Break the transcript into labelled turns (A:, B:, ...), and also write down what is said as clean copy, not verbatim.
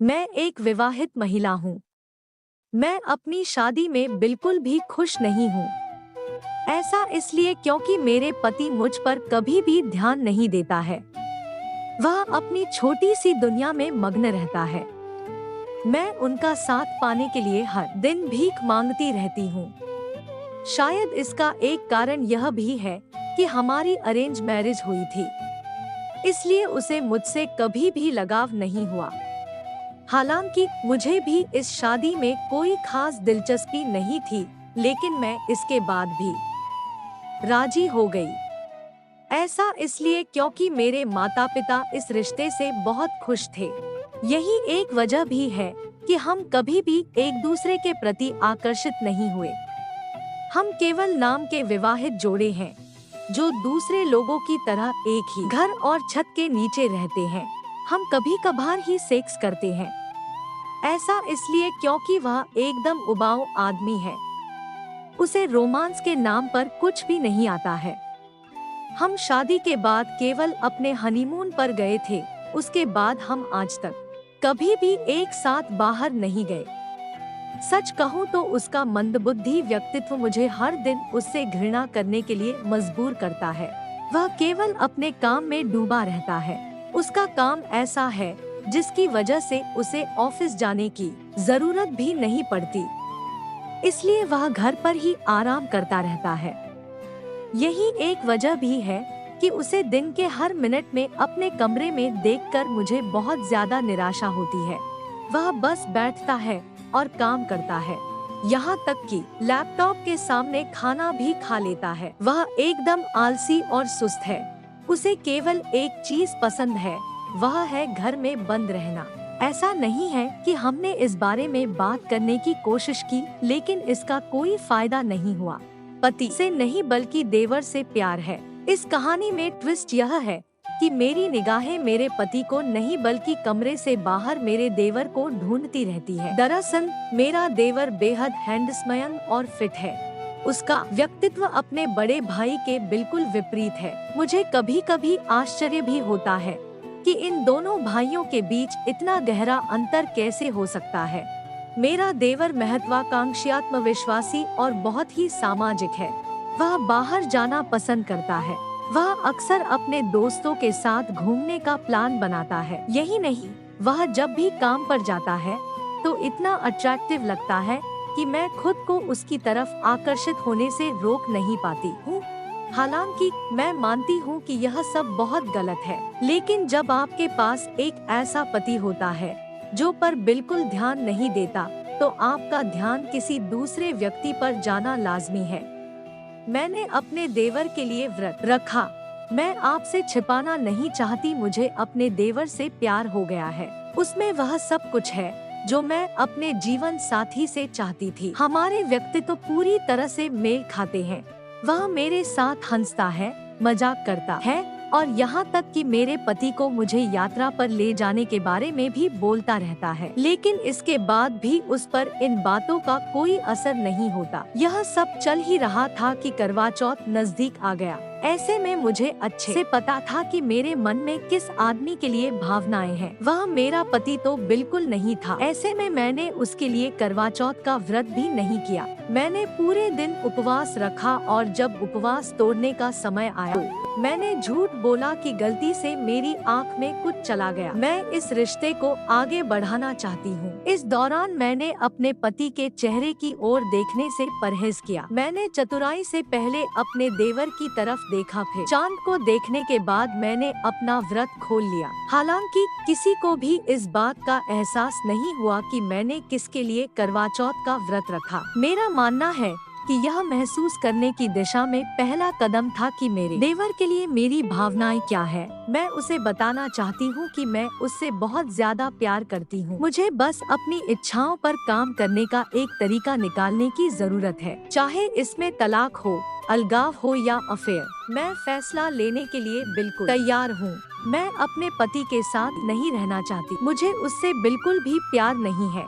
A: मैं एक विवाहित महिला हूँ। मैं अपनी शादी में बिल्कुल भी खुश नहीं हूँ। ऐसा इसलिए क्योंकि मेरे पति मुझ पर कभी भी ध्यान नहीं देता है। वह अपनी छोटी सी दुनिया में मग्न रहता है। मैं उनका साथ पाने के लिए हर दिन भीख मांगती रहती हूँ। शायद इसका एक कारण यह भी है कि हमारी अरेंज मैरिज हुई थी, इसलिए उसे मुझसे कभी भी लगाव नहीं हुआ। हालांकि मुझे भी इस शादी में कोई खास दिलचस्पी नहीं थी, लेकिन मैं इसके बाद भी राजी हो गई। ऐसा इसलिए क्योंकि मेरे माता-पिता इस रिश्ते से बहुत खुश थे। यही एक वजह भी है कि हम कभी भी एक दूसरे के प्रति आकर्षित नहीं हुए। हम केवल नाम के विवाहित जोड़े हैं, जो दूसरे लोगों की तरह एक ही घर और छत के नीचे रहते हैं। हम कभी-कभार ही सेक्स करते हैं। ऐसा इसलिए क्योंकि वह एकदम उबाऊ आदमी है। उसे रोमांस के नाम पर कुछ भी नहीं आता है। हम शादी के बाद केवल अपने हनीमून पर गए थे। उसके बाद हम आज तक कभी भी एक साथ बाहर नहीं गए। सच कहूँ तो उसका मंदबुद्धि व्यक्तित्व मुझे हर दिन उससे घृणा करने के लिए मजबूर करता है। वह केवल अपने काम में डूबा रहता है। उसका काम ऐसा है जिसकी वजह से उसे ऑफिस जाने की जरूरत भी नहीं पड़ती, इसलिए वह घर पर ही आराम करता रहता है। यही एक वजह भी है कि उसे दिन के हर मिनट में अपने कमरे में देखकर मुझे बहुत ज्यादा निराशा होती है। वह बस बैठता है और काम करता है, यहाँ तक कि लैपटॉप के सामने खाना भी खा लेता है। वह एकदम आलसी और सुस्त है। उसे केवल एक चीज पसंद है, वह है घर में बंद रहना। ऐसा नहीं है कि हमने इस बारे में बात करने की कोशिश की, लेकिन इसका कोई फायदा नहीं हुआ। पति से नहीं बल्कि देवर से प्यार है। इस कहानी में ट्विस्ट यह है कि मेरी निगाहें मेरे पति को नहीं बल्कि कमरे से बाहर मेरे देवर को ढूंढती रहती है। दरअसल मेरा देवर बेहद हैंडसम और फिट है। उसका व्यक्तित्व अपने बड़े भाई के बिल्कुल विपरीत है। मुझे कभी कभी आश्चर्य भी होता है कि इन दोनों भाइयों के बीच इतना गहरा अंतर कैसे हो सकता है। मेरा देवर महत्वाकांक्षी, आत्मविश्वासी और बहुत ही सामाजिक है। वह बाहर जाना पसंद करता है। वह अक्सर अपने दोस्तों के साथ घूमने का प्लान बनाता है। यही नहीं, वह जब भी काम पर जाता है तो इतना अट्रैक्टिव लगता है कि मैं खुद को उसकी तरफ आकर्षित होने से रोक नहीं पाती हूँ। हालांकि मैं मानती हूँ कि यह सब बहुत गलत है, लेकिन जब आपके पास एक ऐसा पति होता है जो पर बिल्कुल ध्यान नहीं देता, तो आपका ध्यान किसी दूसरे व्यक्ति पर जाना लाजमी है। मैंने अपने देवर के लिए व्रत रखा। मैं आपसे छिपाना नहीं चाहती, मुझे अपने देवर से प्यार हो गया है। उसमें वह सब कुछ है जो मैं अपने जीवन साथी से चाहती थी। हमारे व्यक्तित्व पूरी तरह से मेल खाते हैं। वह मेरे साथ हंसता है, मजाक करता है और यहाँ तक कि मेरे पति को मुझे यात्रा पर ले जाने के बारे में भी बोलता रहता है। लेकिन इसके बाद भी उस पर इन बातों का कोई असर नहीं होता। यह सब चल ही रहा था कि करवा चौथ नजदीक आ गया। ऐसे में मुझे अच्छे से पता था कि मेरे मन में किस आदमी के लिए भावनाएं हैं। वह मेरा पति तो बिल्कुल नहीं था। ऐसे में मैंने उसके लिए करवा चौथ का व्रत भी नहीं किया। मैंने पूरे दिन उपवास रखा और जब उपवास तोड़ने का समय आया, मैंने झूठ बोला कि गलती से मेरी आंख में कुछ चला गया। मैं इस रिश्ते को आगे बढ़ाना चाहती हूँ। इस दौरान मैंने अपने पति के चेहरे की ओर देखने से परहेज किया। मैंने चतुराई से पहले अपने देवर की तरफ देखा, फिर चांद को देखने के बाद मैंने अपना व्रत खोल लिया। हालांकि किसी को भी इस बात का एहसास नहीं हुआ कि मैंने किसके लिए करवा चौथ का व्रत रखा। मेरा मानना है कि यह महसूस करने की दिशा में पहला कदम था कि मेरे देवर के लिए मेरी भावनाएं क्या है। मैं उसे बताना चाहती हूँ कि मैं उससे बहुत ज्यादा प्यार करती हूँ। मुझे बस अपनी इच्छाओं पर काम करने का एक तरीका निकालने की जरूरत है, चाहे इसमें तलाक हो, अलगाव हो या अफेयर। मैं फैसला लेने के लिए बिल्कुल तैयार हूँ। मैं अपने पति के साथ नहीं रहना चाहती। मुझे उससे बिल्कुल भी प्यार नहीं है।